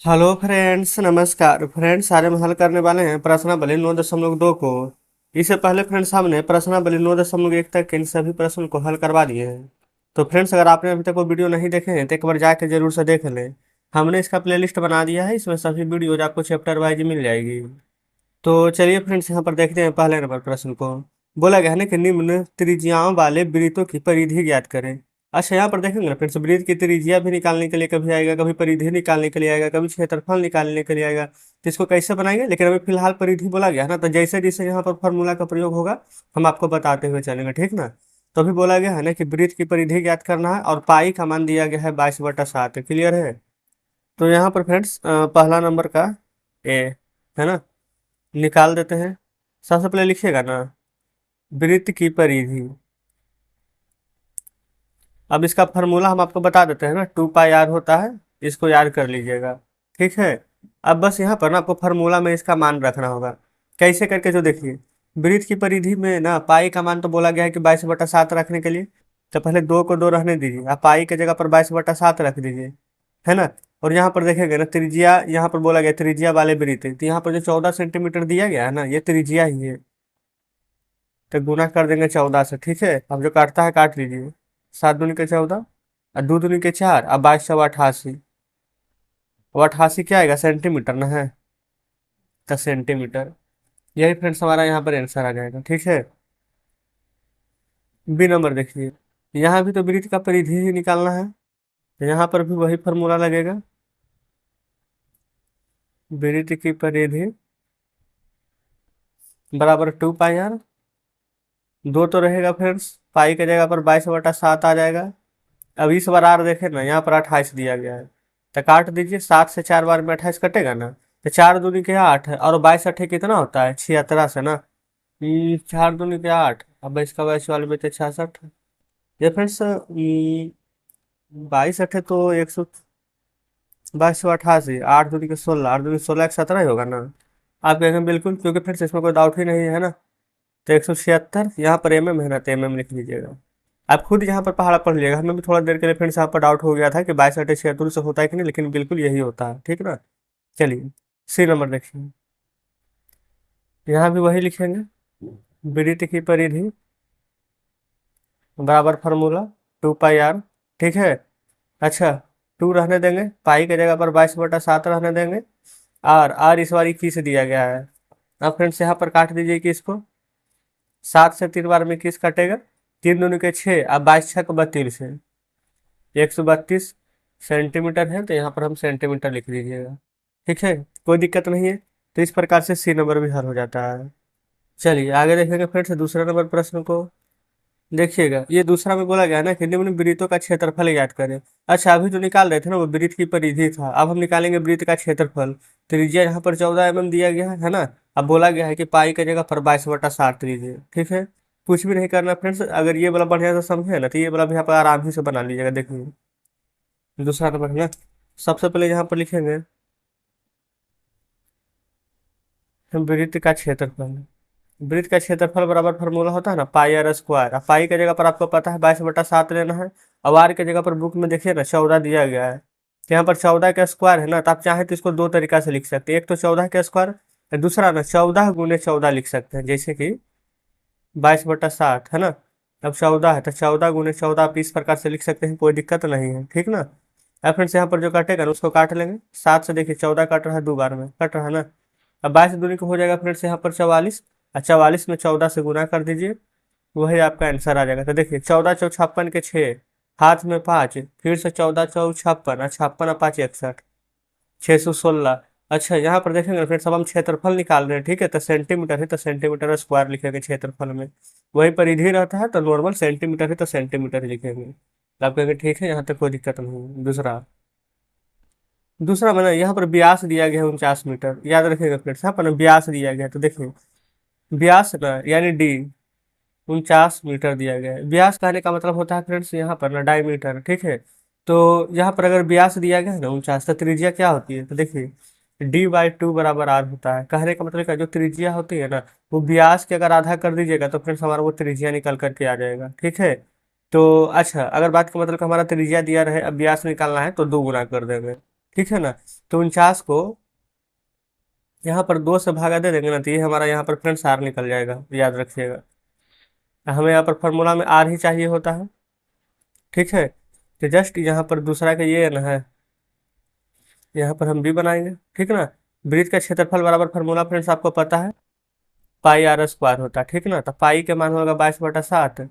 Hello friends, नमस्कार friends. आज हम हल करने वाले हैं प्रश्नावली 9.2 को। इससे पहले फ्रेंड्स हमने प्रश्नावली 9.1 तक के इन सभी प्रश्नों को हल करवा दिए हैं। तो फ्रेंड्स, अगर आपने अभी तक वो वीडियो नहीं देखे हैं तो एक बार जाके जरूर से देख लें। हमने इसका प्लेलिस्ट बना दिया है, इसमें सभी वीडियोज आपको चैप्टर वाइज मिल जाएगी। तो चलिए फ्रेंड्स, यहाँ पर देखते हैं पहले नंबर प्रश्न को। बोला गया है ना कि निम्न त्रिज्याओं वाले वृत्तों की परिधि ज्ञात करें। अच्छा, यहाँ पर देखेंगे ना फ्रेंड्स, वृत्त की त्रिज्या भी निकालने के लिए कभी आएगा, कभी परिधि निकालने के लिए आएगा, कभी क्षेत्रफल निकालने के लिए आएगा। तो इसको कैसे बनाएंगे, लेकिन अभी फिलहाल परिधि बोला गया है ना, तो जैसे जैसे यहाँ पर फॉर्मूला का प्रयोग होगा हम आपको बताते हुए चलेंगे, ठीक ना। तो अभी बोला गया है ना कि वृत्त की परिधि ज्ञात करना है और पाई का मान दिया गया है 22/7। क्लियर है। तो यहाँ पर फ्रेंड्स पहला नंबर का ए है ना, निकाल देते हैं। सबसे पहले लिखिएगा ना वृत्त की परिधि। अब इसका फार्मूला हम आपको बता देते हैं ना, 2 पाई r होता है। इसको याद कर लीजिएगा, ठीक है। अब बस यहाँ पर ना आपको फार्मूला में इसका मान रखना होगा। कैसे करके, जो देखिए वृत्त की परिधि में ना पाई का मान तो बोला गया है कि 22/7 रखने के लिए। तो पहले 2 को 2 रहने दीजिए, आप पाई की जगह पर 22/7 रख दीजिए, है ना। और यहाँ पर देखेंगे ना त्रिज्या, यहाँ पर बोला गया त्रिज्या वाले वृत्त, तो यहाँ पर जो 14 सेंटीमीटर दिया गया है ना, ये त्रिज्या ही है। तो गुना कर देंगे 14 से, ठीक है। अब जो काटता है काट लीजिए। 7 दूनी के 14 और 2 दूनी के 4 और 22 से 88। अब 88 क्या आएगा, सेंटीमीटर ना है, तो सेंटीमीटर। यही फ्रेंड्स हमारा यहाँ पर आंसर आ जाएगा, ठीक है। बी नंबर देखिए, यहाँ भी तो वृत्त का परिधि ही निकालना है, तो यहाँ पर भी वही फॉर्मूला लगेगा। वृत्त की परिधि बराबर 2 पाई r। दो तो रहेगा फ्रेंड्स, पाई की जगह पर 22/7 आ जाएगा। अब इस बार आर देखे ना, यहाँ पर 28 दिया गया है, तो काट दीजिए। 7 से 4 बार में 28 कटेगा ना, तो 4 दूनी के 8 है और 22 8 कितना होता है, 76 से ना। 4 दूनी के 8, अब इसका 22 वाले में तो 66। ये फ्रेंड्स 22 8 तो 122 से 88, 8 दूनी के 16, 8 दूनी के 16, 117 ही होगा ना। आप कहेंगे बिल्कुल, क्योंकि फ्रेंड्स इसमें कोई डाउट ही नहीं है ना। तो 176, यहाँ पर है ना, तो लिख लीजिएगा। आप खुद यहाँ पर पहाड़ा पढ़ लीजिएगा। हमें भी थोड़ा देर के लिए फ्रेंड्स यहाँ पर डाउट हो गया था कि 22 8 76 से होता है कि नहीं, लेकिन बिल्कुल यही होता है, ठीक ना। चलिए सी नंबर देखिए, यहाँ भी वही लिखेंगे। वृत्त की परिधि बराबर फार्मूला 2 पाई r, ठीक है। अच्छा, 2 रहने देंगे, पाई की जगह पर 22/7 रहने देंगे। आर इस बार 21 दिया गया है। अब फ्रेंड्स यहाँ पर काट दीजिए कि इसको 7 से 3 बार में 21 कटेगा। 3 दूनी के 6, अब 22 6 को 32 है, 132 सेंटीमीटर है, तो यहाँ पर हम सेंटीमीटर लिख दीजिएगा, ठीक है। कोई दिक्कत नहीं है। तो इस प्रकार से सी नंबर भी हल हो जाता है। चलिए आगे देखेंगे फ्रेंड्स दूसरा नंबर प्रश्न को। देखिएगा, ये दूसरा में बोला गया है ना कि निम्न वृत्तों का क्षेत्रफल ज्ञात करें। अच्छा, अभी जो निकाल रहे थे ना वो वृत्त की परिधि था, अब हम निकालेंगे वृत्त का क्षेत्रफल। त्रिज्या यहाँ पर 14 mm दिया गया है ना। अब बोला गया है कि पाई की जगह पर 22/7 लीजिए, ठीक है। कुछ भी नहीं करना फ्रेंड्स, अगर ये वाला बढ़िया से समझे ना तो ये वाला भी यहाँ पर आराम ही से बना लीजिएगा। देखिए दूसरा नंबर है ना, सबसे पहले यहाँ पर लिखेंगे हम वृत्त का क्षेत्रफल। वृत्त का क्षेत्रफल बराबर फार्मूला होता है ना, पाई r²। अब पाई की जगह पर आपको पता है 22/7 लेना है। अब आर की जगह पर बुक में देखिए ना 14 दिया गया है, तो यहाँ पर 14 का स्क्वायर है ना, तो आप चाहें तो इसको दो तरीका से लिख सकते हैं। एक तो 14 का स्क्वायर, दूसरा ना 14 × 14 लिख सकते हैं, जैसे कि 22/7 है ना। अब 14 है तो 14 × 14 आप इस प्रकार से लिख सकते हैं, कोई दिक्कत नहीं है, ठीक ना। अब फ्रेंड्स यहाँ पर जो कटेगा ना उसको काट लेंगे। 7 से देखिए 14 कट रहा है, 2 बार में कट रहा है ना। अब 22 दूनी को हो जाएगा फ्रेंड्स यहाँ पर 44, और 44 में 14 से गुना कर दीजिए, वही आपका आंसर आ जाएगा। तो देखिए 14 × 4 = 56 के 6, हाथ में 5, फिर से 14 × 4 = 56, और 56 और 5 = 61, 616। अच्छा, यहाँ पर देखेंगे फिर सब हम क्षेत्रफल निकाल रहे हैं, ठीक है। तो सेंटीमीटर है तो सेंटीमीटर स्क्वायर लिखेंगे क्षेत्रफल में। वही परिधि रहता है तो नॉर्मल सेंटीमीटर है तो सेंटीमीटर ही लिखेंगे। तो आप कहेंगे ठीक है, यहाँ तक कोई दिक्कत नहीं है। दूसरा दूसरा मैंने यहाँ पर व्यास दिया गया है 49 मीटर, याद रखिएगा फ्रेंड्स। यहाँ पर ना व्यास दिया गया है, तो देखिए व्यास ना यानी डी 49 मीटर दिया गया है। व्यास कहने का मतलब होता है फ्रेंड्स यहाँ पर ना डायमीटर, ठीक है। तो यहाँ पर अगर व्यास दिया गया है ना 49, तो त्रिज्या क्या होती है, तो देखिए D/2 बराबर R होता है। कहने का मतलब क्या, जो त्रिज्या होती है ना वो व्यास के अगर आधा कर दीजिएगा तो फ्रेंड्स हमारा वो त्रिज्या निकल करके आ जाएगा, ठीक है। तो अच्छा, अगर बात का मतलब हमारा त्रिज्या दिया रहे, अब व्यास निकालना है तो 2 गुना कर देंगे, ठीक है ना। तो 49 को यहाँ पर 2 से भागा दे देंगे ना, तो ये हमारा यहाँ पर फ्रेंड्स आर निकल जाएगा, याद रखिएगा। हमें यहाँ पर फॉर्मूला में आर ही चाहिए होता है, ठीक है। तो जस्ट यहाँ पर दूसरा का ये ना है, यहाँ पर हम बी बनाएंगे, ठीक है ना। वृत्त का क्षेत्रफल बराबर फॉर्मूला फ्रेंड्स आपको पता है, पाई आर स्क्वायर होता है, ठीक है ना। तो पाई के मान होगा 22/7,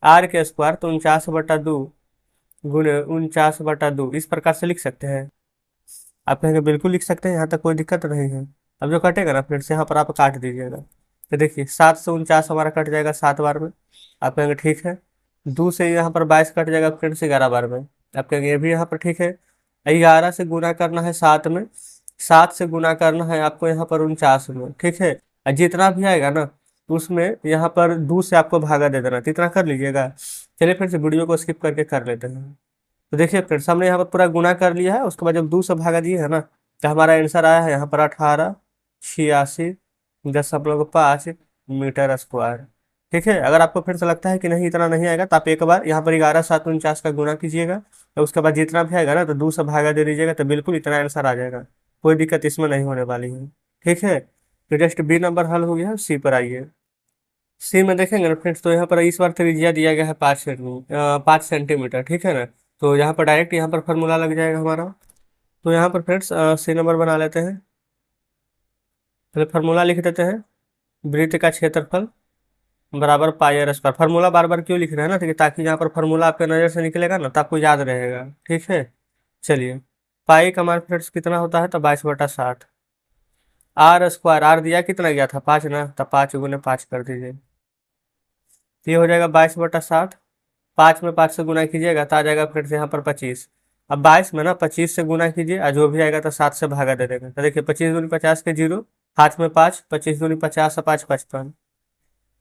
आर के स्क्वायर तो 49/2 गुणे 49/2, इस प्रकार से लिख सकते हैं। आप कहेंगे बिल्कुल लिख सकते हैं, यहाँ तक कोई दिक्कत नहीं है। अब जो कटेगा ना फ्रेंड्स, यहाँ पर आप काट दीजिएगा, तो देखिए 7 से 49 हमारा कट जाएगा 7 बार में। आप कहेंगे ठीक है। 2 से यहाँ पर 22 कट जाएगा फ्रेंड्स 11 बार में। आप कहेंगे ये भी यहाँ पर ठीक है। 11 से गुना करना है 7 में, 7 से गुना करना है आपको यहाँ पर 49 में, ठीक है। और जितना भी आएगा ना उसमें यहाँ पर 2 से आपको भागा दे देना, तो इतना कर लीजिएगा। चलिए फिर से वीडियो को स्किप करके कर लेते हैं। तो देखिए फ्रेंड्स, हमने यहाँ पर पूरा गुना कर लिया है, उसके बाद जब 2 से भागा दिए है ना, तो हमारा आंसर आया है यहाँ पर 1886.5 मीटर स्क्वायर, ठीक है। अगर आपको फिर से लगता है कि नहीं इतना नहीं आएगा, तो आप एक बार यहाँ पर 11×7=49 का गुना कीजिएगा, तो उसके बाद जितना भी आएगा ना तो 2 से भागा दे दीजिएगा, तो बिल्कुल इतना आंसर आ जाएगा। कोई दिक्कत इसमें नहीं होने वाली है, ठीक है। तो जस्ट बी नंबर हल हो गया। सी पर आइए। सी में देखेंगे ना फ्रेंड्स, तो यहाँ पर इस बार त्रिज्या दिया गया है 5 सेंटीमीटर, ठीक है ना। तो यहाँ पर डायरेक्ट यहाँ पर फॉर्मूला लग जाएगा हमारा। तो यहाँ पर फ्रेंड्स सी नंबर बना लेते हैं। पहले फार्मूला लिख देते हैं, वृत्त का क्षेत्रफल बराबर पाई आर स्क्वायर। फार्मूला बार बार क्यों लिख रहे हैं ना, ठीक है, ताकि यहाँ पर फार्मूला आपके नज़र से निकलेगा ना तो आपको याद रहेगा, ठीक है। चलिए, पाई का मान फ्रेंड्स कितना होता है, तो 22/60। आर स्क्वायर, आर दिया कितना गया था 5 ना, तो 5 गुने 5 कर दीजिए, ये हो जाएगा 22/60। 5 में 5 से गुना कीजिएगा तो आ जाएगा फ्रेंड्स यहाँ पर 25। अब 22 में ना 25 से गुना कीजिए, और जो भी आएगा तो 7 से भागा दे देगा। तो देखिए 25 दूनी 50 के 0, हाथ में 5, 25 दूनी 50 और 5 55,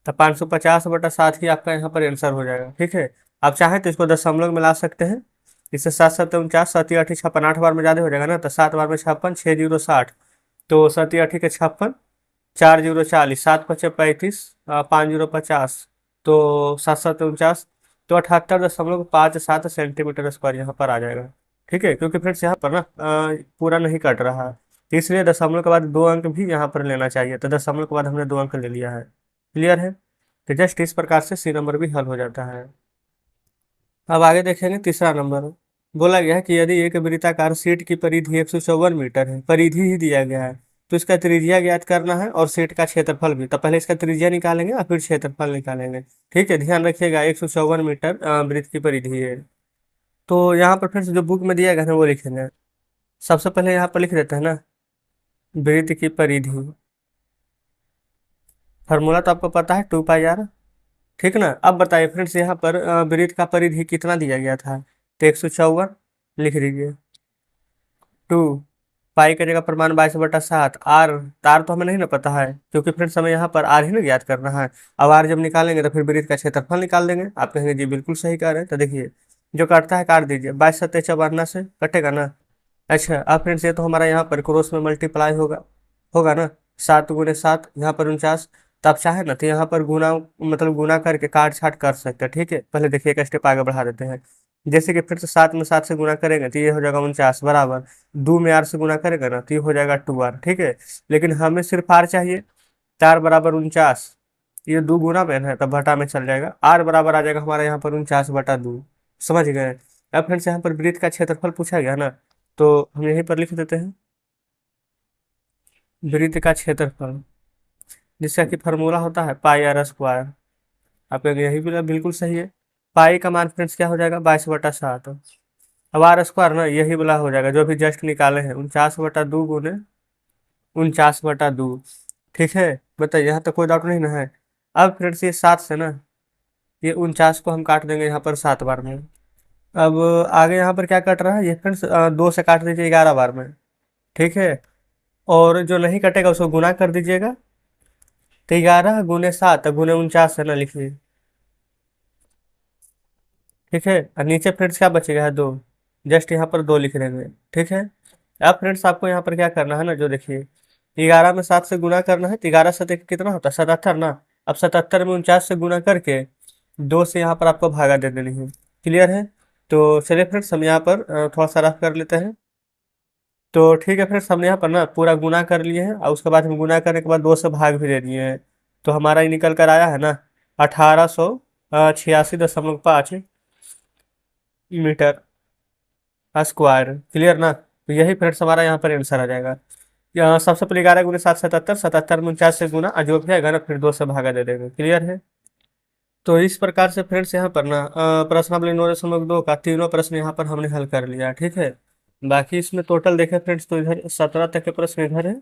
तो 550/7 ही आपका यहाँ पर आंसर हो जाएगा, ठीक है। आप चाहें तो इसको दशमलव में ला सकते हैं, इससे 7×7=49, 7×8=56, 8 बार में ज़्यादा हो जाएगा ना, तो 7 बार में 56, 6×0=60, तो 7×8=56, 4×0=40, 7×5=35, 5×0=50, तो 7×7=49, तो 78.57 सेंटीमीटर स्क्वायर यहाँ पर आ जाएगा, ठीक है। क्योंकि फ्रेंड्स यहाँ पर ना पूरा नहीं कट रहा है, तो इसलिए दशमलव के बाद 2 अंक भी यहाँ पर लेना चाहिए, तो दशमलव के बाद हमने 2 अंक ले लिया है। क्लियर है। तो जस्ट इस प्रकार से सी नंबर भी हल हो जाता है। अब आगे देखेंगे तीसरा नंबर। बोला गया है कि यदि एक वृत्ताकार शीट की परिधि 154 मीटर है, परिधि ही दिया गया है, तो इसका त्रिज्या ज्ञात करना है और शीट का क्षेत्रफल भी। तो पहले इसका त्रिज्या निकालेंगे और फिर क्षेत्रफल निकालेंगे, ठीक है। ध्यान रखिएगा 154 मीटर वृत्त की परिधि है। तो यहाँ पर फिर से जो बुक में दिया गया है वो लिखेंगे। सबसे पहले यहाँ पर लिख देते हैं ना, वृत्त की परिधि। फार्मूला तो आपको पता है 2πr, ठीक ना। अब बताइए फ्रेंड्स, यहाँ पर वृत्त का परिधि कितना दिया गया था, तो 154 लिख दीजिए। 2 पाई का जगह प्रमाण 22/7, आर, आर तो हमें नहीं ना पता है, क्योंकि फ्रेंड्स हमें यहाँ पर आर ही ना ज्ञात करना है। अब आर जब निकालेंगे तो फिर वृत्त का क्षेत्रफल निकाल देंगे। आप कहेंगे जी बिल्कुल सही कह रहे हैं, तो देखिए जो काटता है काट दीजिए, 22×7=54 से कटेगा ना। अच्छा, अब फ्रेंड्स ये तो हमारा यहाँ पर क्रॉस में मल्टीप्लाई होगा, होगा ना, 7×7 यहाँ पर 49। तो आप चाहे ना तो यहाँ पर गुना, मतलब गुना करके काट छाट कर सकते हैं, ठीक है। पहले देखिए एक स्टेप आगे बढ़ा देते हैं। जैसे कि फिर से 7 में 7 से गुना करेंगे तो ये हो जाएगा 49 बराबर, 2 में आर से गुना करेगा ना तो ये हो जाएगा 2r, ठीक है। लेकिन हमें सिर्फ आर चाहिए, 4 बराबर 49, ये 2 गुना में है तब घटा में चल जाएगा, आर बराबर आ जाएगा हमारा यहाँ पर 49/2। समझ गए। अब फिर से यहाँ पर वृत्त का क्षेत्रफल पूछा गया ना, तो हम यहीं पर लिख देते हैं वृत्त का क्षेत्रफल, जिसका कि फार्मूला होता है पाई आर स्क्वायर। आपका यही भी बिल्कुल सही है। पाई का मान फ्रेंड्स क्या हो जाएगा, 22/7। अब आर स्क्वायर ना यही वाला हो जाएगा जो भी जस्ट निकाले हैं, 49/2 गुने 49/2, ठीक है। बताइए यहाँ तक कोई डाउट नहीं ना है। अब फ्रेंड्स ये 7 से ना, ये 49 को हम काट देंगे यहाँ पर 7 बार में। अब आगे यहाँ पर क्या कट रहा है, ये फ्रेंड्स 2 से काट दीजिए 11 बार में, ठीक है। और जो नहीं कटेगा उसको गुना कर दीजिएगा, तो 11×7 × 49 है ना, लिखिए, ठीक है। और नीचे फ्रेंड्स क्या बचेगा है 2, जस्ट यहाँ पर 2 लिख देंगे, ठीक है। अब फ्रेंड्स आपको यहाँ पर क्या करना है ना, जो देखिए 11 में 7 से गुना करना है, तो 11×7 कितना होता है 77 ना। अब 77 में 49 से गुना करके 2 से यहाँ पर आपको भागा दे देनी है। क्लियर है। तो चलिए फ्रेंड्स हम यहाँ पर थोड़ा सा रफ कर लेते हैं। तो ठीक है फ्रेंड्स, हमने यहाँ पर ना पूरा गुना कर लिए हैं और उसके बाद हम गुना करने के बाद 2 से भाग भी दे दिए हैं। तो हमारा ये निकल कर आया है ना 1886.5 मीटर स्क्वायर। क्लियर ना? तो यही फ्रेंड्स हमारा यहाँ पर आंसर आ जाएगा। यहाँ सबसे पहले 11 × 7 = 77, 77 में 49 से गुना, जो भी आएगा ना फिर 2 से भागा दे देंगे। क्लियर है? तो इस प्रकार से फ्रेंड्स यहाँ पर ना प्रश्नावली 9.2 का तीनों प्रश्न यहाँ पर हमने हल कर लिया। ठीक है, बाकी इसमें टोटल देखें फ्रेंड्स तो इधर 17 तक के प्रश्न इधर है।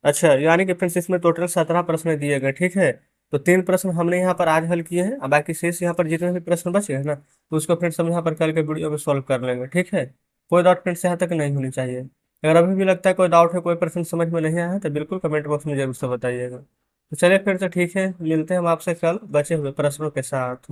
अच्छा, यानी कि फ्रेंड्स इसमें टोटल 17 प्रश्न दिए गए। ठीक है, तो 3 प्रश्न हमने यहाँ पर आज हल किए हैं और बाकी शेष यहाँ पर जितने भी प्रश्न बचे हैं ना, तो उसको फ्रेंड्स हम यहाँ पर कल के वीडियो में सॉल्व कर लेंगे। ठीक है, कोई डाउट फ्रेंड्स यहाँ तक नहीं होनी चाहिए। अगर अभी भी लगता है कोई डाउट है, कोई प्रश्न समझ में नहीं आया है, तो बिल्कुल कमेंट बॉक्स में जरूर से बताइएगा। तो चलिए फिर, तो ठीक है, मिलते हैं हम आपसे कल बचे हुए प्रश्नों के साथ।